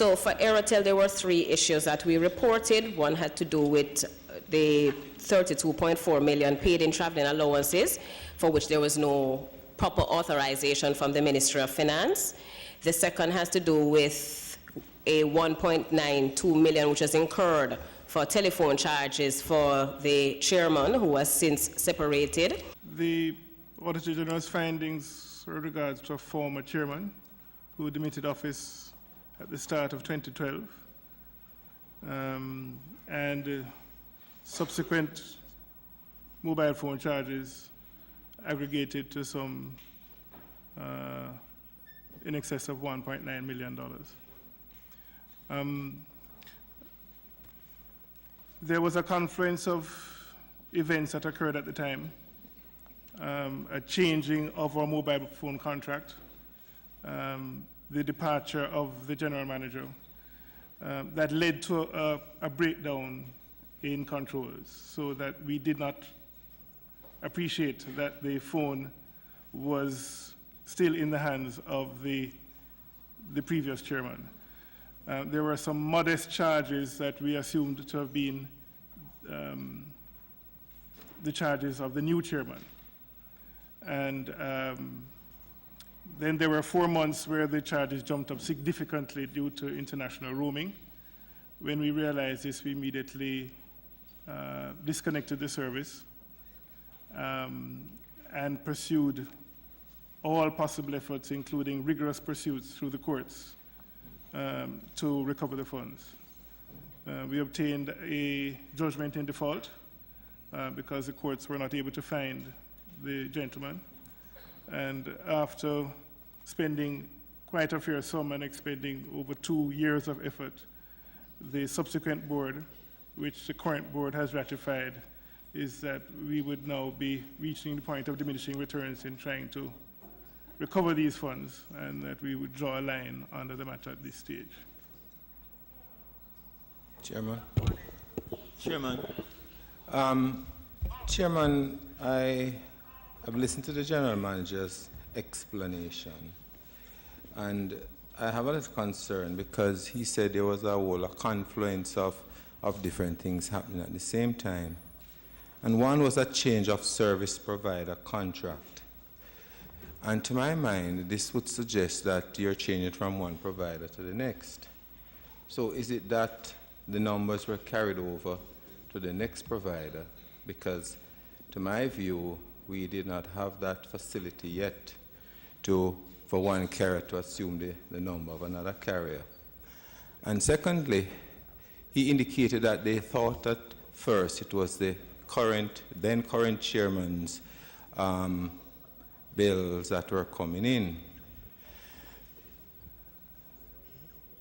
So for Aerotel, there were 3 issues that we reported. One had to do with the 32.4 million paid in traveling allowances, for which there was no proper authorization from the Ministry of Finance. The second has to do with a 1.92 million, which was incurred for telephone charges for the chairman, who was since separated. The Auditor General's findings with regards to a former chairman who demitted office at the start of 2012, and subsequent mobile phone charges aggregated to some in excess of $1.9 million. There was a confluence of events that occurred at the time, a changing of our mobile phone contract, the departure of the general manager, that led to a breakdown in controls, so that we did not appreciate that the phone was still in the hands of the previous chairman. There were some modest charges that we assumed to have been the charges of the new chairman. And then there were 4 months where the charges jumped up significantly due to international roaming. When we realized this, we immediately disconnected the service and pursued all possible efforts, including rigorous pursuits through the courts, to recover the funds. We obtained a judgment in default because the courts were not able to find the gentleman. And after spending quite a fair sum and expending over 2 years of effort, the subsequent board, which the current board has ratified, is that we would now be reaching the point of diminishing returns in trying to recover these funds, and that we would draw a line under the matter at this stage. Chairman. Chairman, I have listened to the general manager's explanation, and I have a little concern because he said there was a confluence of different things happening at the same time. And one was a change of service provider contract. And to my mind, this would suggest that you're changing from one provider to the next. So is it that the numbers were carried over to the next provider? Because to my view, we did not have that facility yet for one carrier to assume the number of another carrier. And secondly, he indicated that they thought at first it was the then current chairman's bills that were coming in,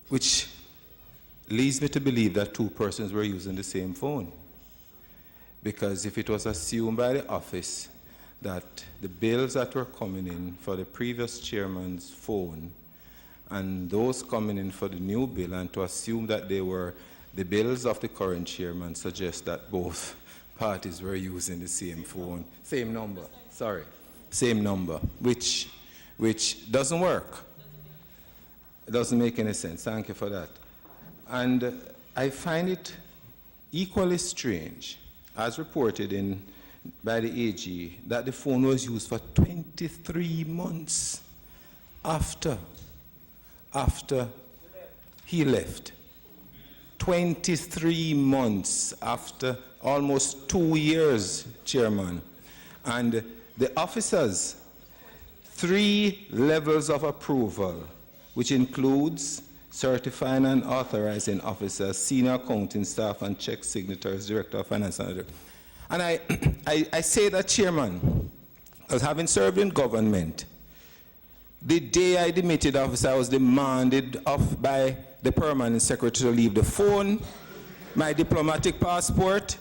which leads me to believe that 2 persons were using the same phone. Because if it was assumed by the office that the bills that were coming in for the previous chairman's phone and those coming in for the new bill, and to assume that they were the bills of the current chairman, suggests that both parties were using the same phone, same number, which doesn't work. It doesn't make any sense. Thank you for that. And I find it equally strange, as reported by the AG, that the phone was used for 23 months after he left. 23 months after, almost 2 years, Chairman. And the officers, 3 levels of approval, which includes certifying and authorizing officers, senior accounting staff, and check signatories, director of finance and other. And I say that, Chairman, as having served in government, the day I demitted officer, I was demanded by the permanent secretary to leave the phone, my diplomatic passport,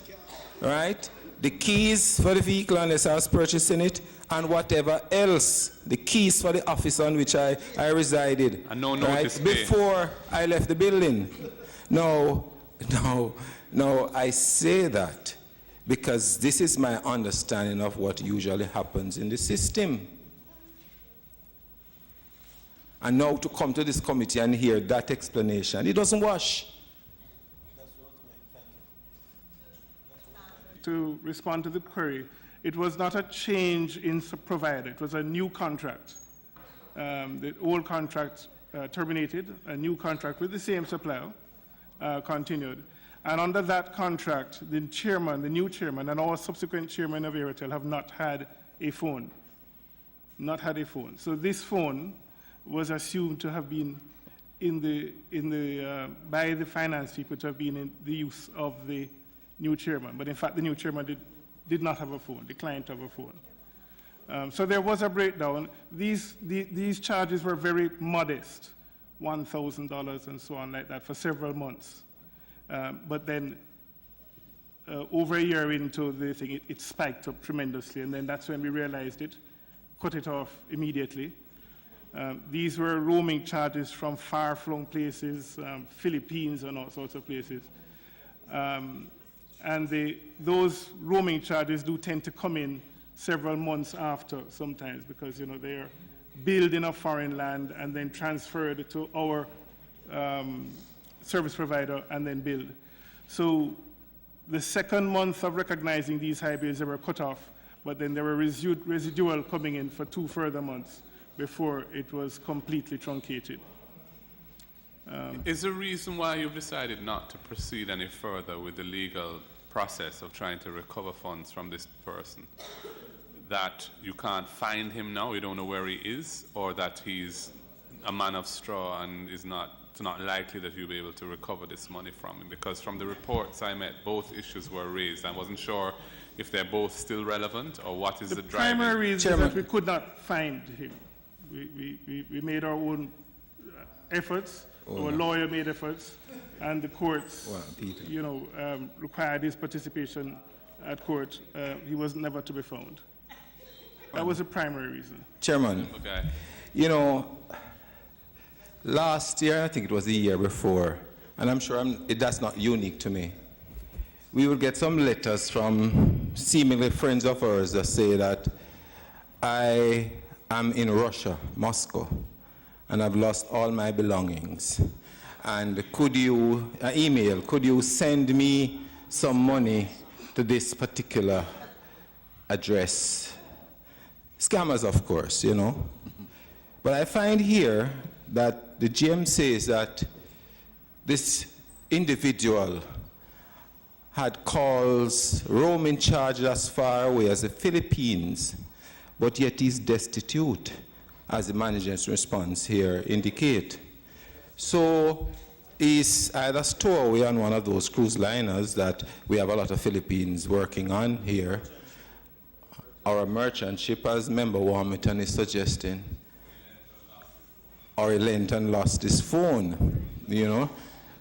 right, the keys for the vehicle unless I was purchasing it, and whatever else, the keys for the office on which I resided, and no notice right, before I left the building. No, I say that because this is my understanding of what usually happens in the system. And now to come to this committee and hear that explanation, it doesn't wash. To respond to the query, it was not a change in provider, it was a new contract. The old contract terminated, a new contract with the same supplier continued. And under that contract, the chairman, the new chairman, and all subsequent chairmen of Aerotel have not had a phone. Not had a phone. So this phone was assumed to have been by the finance people to have been in the use of the new chairman. But in fact, the new chairman did not have a phone, declined to have a phone. So there was a breakdown. These charges were very modest, $1,000 and so on like that for several months. But then over a year into the thing, it spiked up tremendously, and then that's when we realized it, cut it off immediately. These were roaming charges from far-flung places, Philippines and all sorts of places. And those roaming charges do tend to come in several months after sometimes because, you know, they're billed in a foreign land and then transferred to our service provider and then billed. So the second month of recognizing these high bills, they were cut off, but then there were residual coming in for 2 further months before it was completely truncated. Is the reason why you've decided not to proceed any further with the legal process of trying to recover funds from this person that you can't find him now, you don't know where he is, or that he's a man of straw and it's not likely that you'll be able to recover this money from him? Because from the reports I met, both issues were raised. I wasn't sure if they're both still relevant or what is the driving. The primary reason is that we could not find him. We made our own efforts. Our lawyer made efforts, and the courts, you know, required his participation at court. He was never to be found. That was the primary reason. Chairman, okay. You know, last year, I think it was the year before, and I'm sure that's not unique to me, we would get some letters from seemingly friends of ours that say that I am in Russia, Moscow, and I've lost all my belongings. And could you send me some money to this particular address? Scammers, of course, you know. But I find here that the GM says that this individual had calls, roaming charges as far away as the Philippines, but yet he's destitute, as the manager's response here indicate. So he's either stowaway on one of those cruise liners that we have a lot of Philippines working on here, or a merchant ship, as Member Warmington is suggesting, or he lent and lost his phone, you know,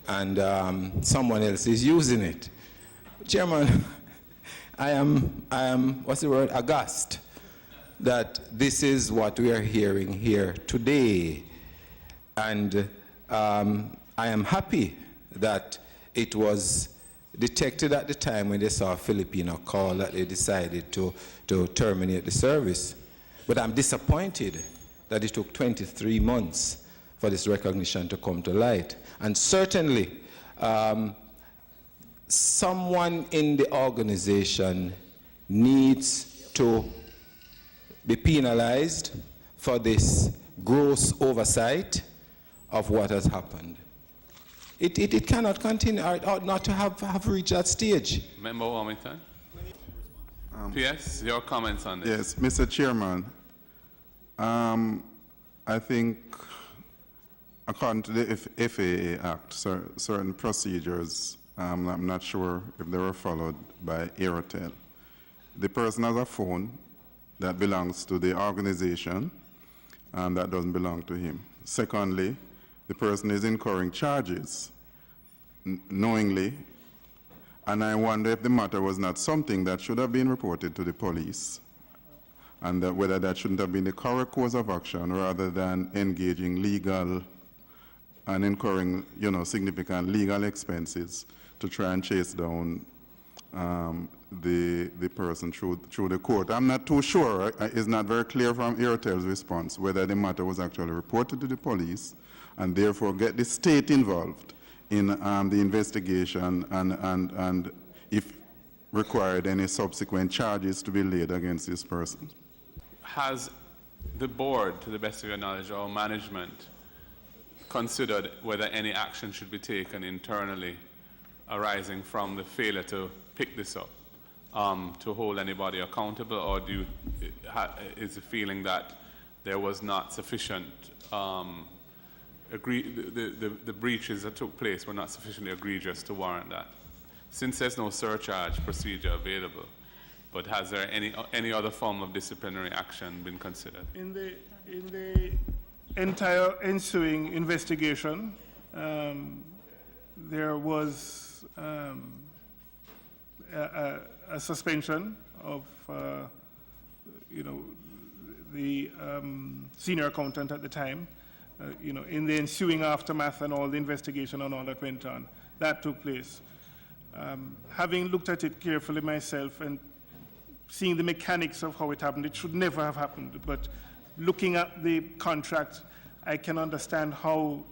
and someone else is using it. Chairman, I am, what's the word, aghast that this is what we are hearing here today. And I am happy that it was detected at the time when they saw a Filipino call that they decided to terminate the service. But I'm disappointed that it took 23 months for this recognition to come to light. And certainly, someone in the organization needs to be penalized for this gross oversight of what has happened. It cannot continue, or ought not to have reached that stage. Member Warmington? PS, your comments on this? Yes, Mr. Chairman, I think according to the FAA Act, certain procedures, I'm not sure if they were followed by Aerotel. The person has a phone that belongs to the organization and that doesn't belong to him. Secondly, the person is incurring charges knowingly, and I wonder if the matter was not something that should have been reported to the police, and that whether that shouldn't have been the correct course of action rather than engaging legal and incurring, you know, significant legal expenses to try and chase down the person through the court. I'm not too sure. It's not very clear from Aerotel's response whether the matter was actually reported to the police and therefore get the state involved in the investigation and if required, any subsequent charges to be laid against this person. Has the board, to the best of your knowledge, or management, considered whether any action should be taken internally arising from the failure to pick this up, to hold anybody accountable, or is the feeling that there was not sufficient the breaches that took place were not sufficiently egregious to warrant that? Since there's no surcharge procedure available, but has there any other form of disciplinary action been considered? In the entire ensuing investigation, there was a suspension of the senior accountant at the time. In the ensuing aftermath and all the investigation and all that went on, that took place. Having looked at it carefully myself and seeing the mechanics of how it happened, it should never have happened. But looking at the contract, I can understand how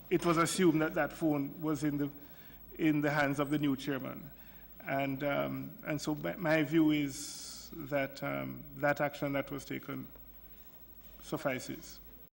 it was assumed that that phone was in the hands of the new chairman, and so my view is that that action that was taken suffices.